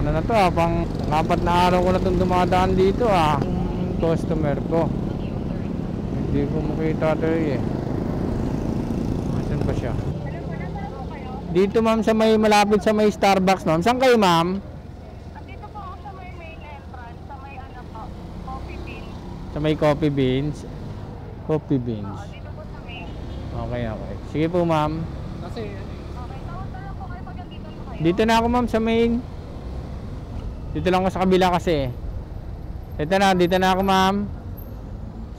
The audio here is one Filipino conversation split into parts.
Ano na to pang 4 na araw ko na itong dumadaan dito customer ko. Hindi ko makita ito Asan ba siya? Dito ma'am sa may malapit sa may Starbucks ma'am. Saan kayo ma'am? Dito po ako sa may main entrance, sa may ano po, coffee beans. Sa may coffee beans. Coffee beans. Dito po sa main. Okay. Sige po ma'am. Okay, tawag na lang po kayo pag nandito na kayo. Dito na ako ma'am sa main. Dito lang ako sa kabila kasi. Dito na ako ma'am.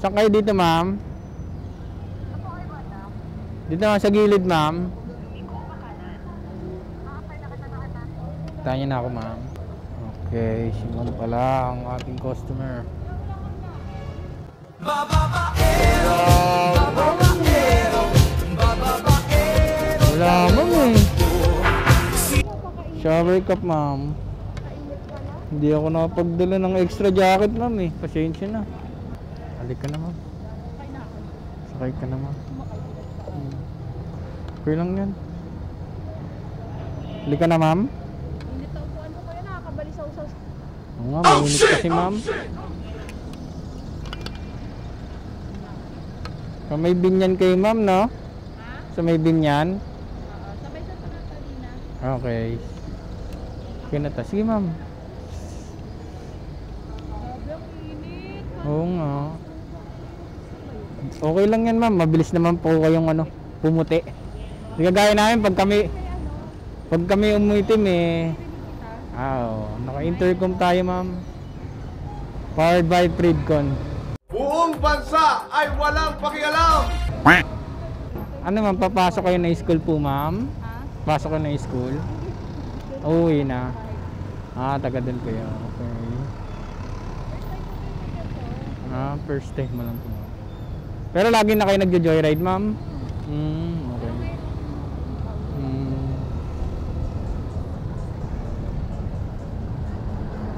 Saan kayo dito ma'am? Ito po kayo ba na? Dito na sa gilid ma'am. Hindi ko pa kanan. Okay, nakita na kita. Tanya na ako ma'am. Okay, si ma'am pala ang ating customer. Wala ma'am Shower cup ma'am. Hindi ako nakapagdala ng extra jacket ma'am Pasensya na. Halik ka na ma'am. Sakay ka na ma'am. Okay lang yan. Halik ka na ma'am. Init na upuan ko kayo, nakakabalisaw-saw. Oo nga, mainit kasi ma'am. Sa may binyan kayo ma'am, no? Sa may binyan? Sabay sa Natalina. Okay. Okay na ta. Sige ma'am. Grabe ang init. Oo nga. Okay lang yan ma'am. Mabilis naman po kayong pumuti. Hindi kagaya namin pag kami umitim naka-intercom tayo ma'am. Powered by Fridcon. Buong bansa ay walang pakialam. Ano ma'am, papasok kayo na school po ma'am? Pasok kayo na school? Uuwi na. Taga doon kayo. Okay. First time mo lang po ma'am. Pero lagi na kayo nagjo-joyride ma'am? Okay.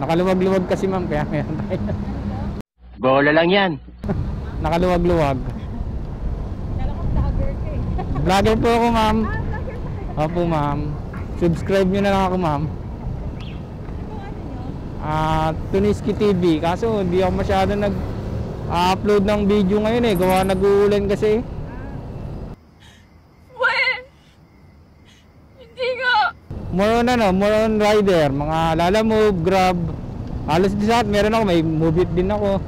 Nakaluwag-luwag kasi ma'am, kaya meron tayo. Bola lang yan. Nakaluwag-luwag. Kala ko vlogger ka Vlogger po ako ma'am. Vlogger pa kayo. Opo ma'am. Subscribe nyo na lang ako ma'am. Tuniski TV. Kaso hindi ako masyado nag-upload ng video ngayon gawa nag-uulan kasi. Hindi nga. More on rider. Mga Lalamove, Grab. Halos di saat meron ako. May Move It din ako.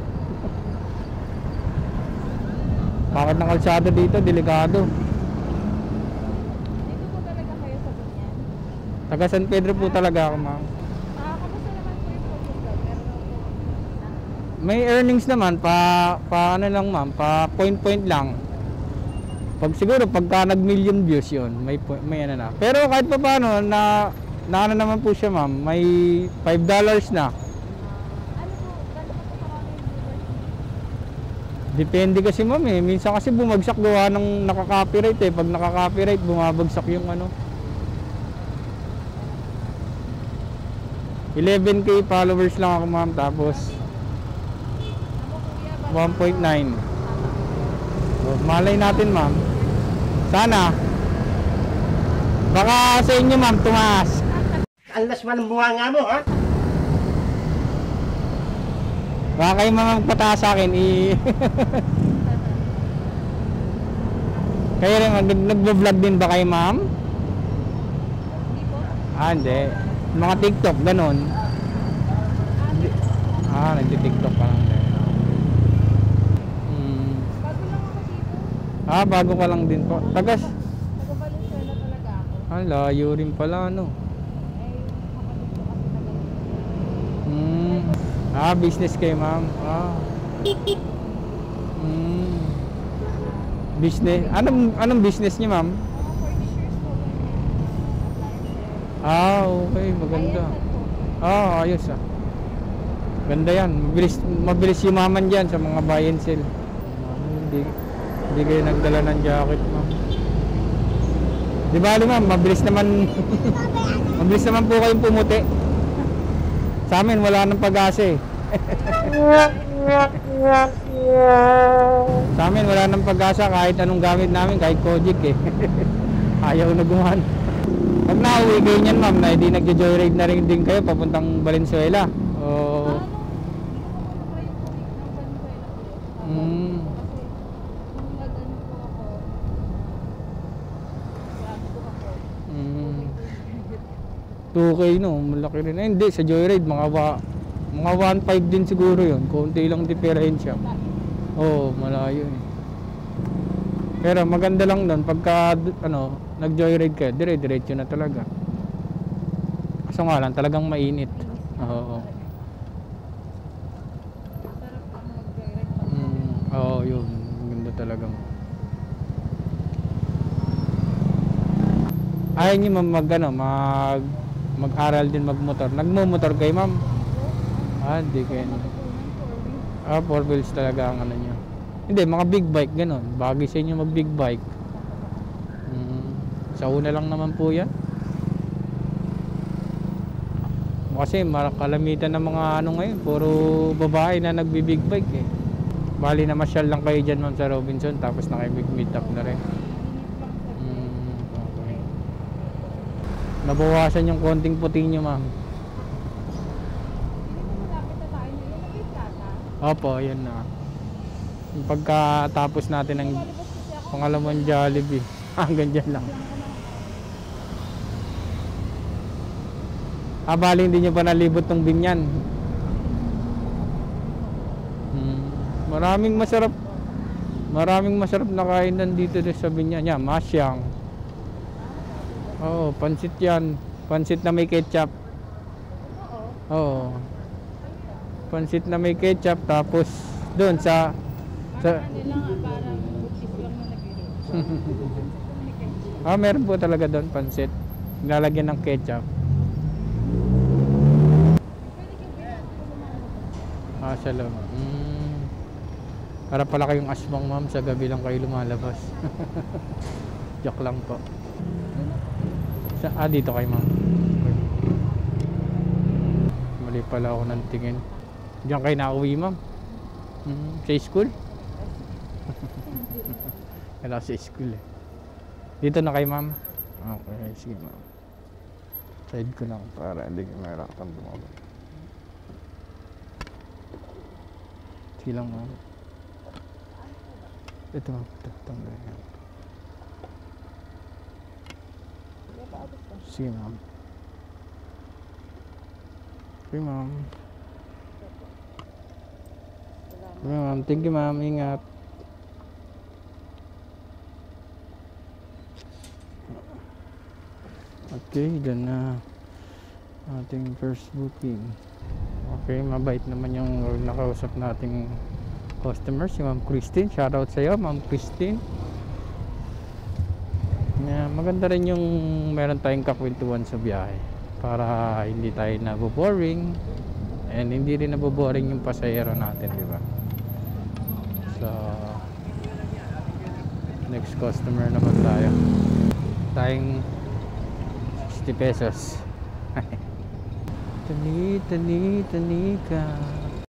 Bakit ng kalsada dito? Delikado. Dito po talaga kayo sa Bunyan. Taga San Pedro po talaga ako ma'am. Kamusta naman po yung photo vlog? Meron na po. May earnings naman pa ano lang ma'am, pa point lang. Pag siguro pagka nag-million views 'yon, may ano na. Pero kahit pa paano na ano naman po siya ma'am, may $5 na. Ano po, gano'n po karami yung viewers? Depende kasi ma'am minsan kasi bumagsak gawa ng nakaka-copyright Pag nakaka-copyright bumabagsak yung 11k followers lang ako ma'am, tapos 1.9. Malay natin ma'am. Sana. Baka sa inyo ma'am tumaas. Alas man ang bunga mo, ha? Baka kayo ma'am magpataas sa akin Kayo rin nagbo-vlog din ba kayo ma'am? Hindi po. Hindi. Mga TikTok ganon. Nagti-TikTok pa lang din. Bago lang ako dito. Bago ka lang din po. Taga Valenzuela talaga ako. Layo rin pala Ay, kapatid ko kasi taga Business kayo ma'am. Business. Anong business niyo ma'am? for this year's po. Okay, maganda. Ayos Ganda yan. Mabilis yumaman dyan sa mga buy and sell. Hindi kayo nagdala ng jacket ma'am. Di bali ma'am, mabilis naman po kayong pumuti. Sa amin wala nang pag-asa Sa amin wala nang pag-asa kahit anong gamit namin, kahit Kojic Ayaw na gumawa. Pag makauwi kayo niyan ma'am na hindi nagjo-joyride na rin din kayo papuntang Valenzuela. O... Mm. Mm. 2K no, malaki rin. Eh, hindi, sa joyride, mga 1.5 din siguro yun. Konti lang diferensya. Oo, malayo eh. Pero maganda lang doon, pagka ano, nag-joyride kayo, dire-diretso na talaga. Kaso nga lang, talagang mainit. Oo. Oo, yun. Ganda talaga. Ayaw nyo mag-aral din magmotor. Nagmumotor kayo ma'am? Hindi kayo. 4 wheels talaga ang ano nyo. Hindi, mga big bike ganon. Bagay sa inyo mag big bike. Sa una lang naman po yan. Kasi kalamitan ng mga ano ngayon, puro babae na nagbi-big bike eh. Bali na masyal lang kayo dyan ma'am sa Robinson, tapos nakibig-meet up na rin. Okay. Nabawasan yung konting puti nyo ma'am. Opo, yun na. Yung pagkatapos natin ng pangalawang Jollibee, hanggang dyan lang. Bali hindi nyo pa nalibot ng Binyan. Maraming masarap na kainan dito sa Binyan. Yan, masyang. Oo, pansit yan. Pansit na may ketchup. Oo. Pansit na may ketchup, tapos doon sa meron po talaga doon pansit. Lalagyan ng ketchup. Sa loob. Para pala kayong aswang ma'am, sa gabi lang kayo lumalabas. Joke lang po. Dito kayo ma'am. Mali pala ako ng tingin. Diyan kayo nauwi ma'am? Sa school? Wala sa school eh. Dito na kayo ma'am? Okay, sige ma'am. Side ko lang para hindi kayo mahirapan bumaba. Sige lang ma'am. Ito ma'am, tanggal yan. Sige ma'am. Okay ma'am. Okay ma'am, thank you ma'am, ingat. Okay, dyan na ating first booking. Okay, mabait naman yung nakausap nating customer, si Ma'am Christine. Shoutout sa iyo, Ma'am Christine. Maganda rin yung meron tayong kakwentuhan sa biyahe para hindi tayo naboboring and hindi rin naboboring yung pasahero natin, di ba? So, next customer naman tayo. Tayong 60 pesos. Tani ka.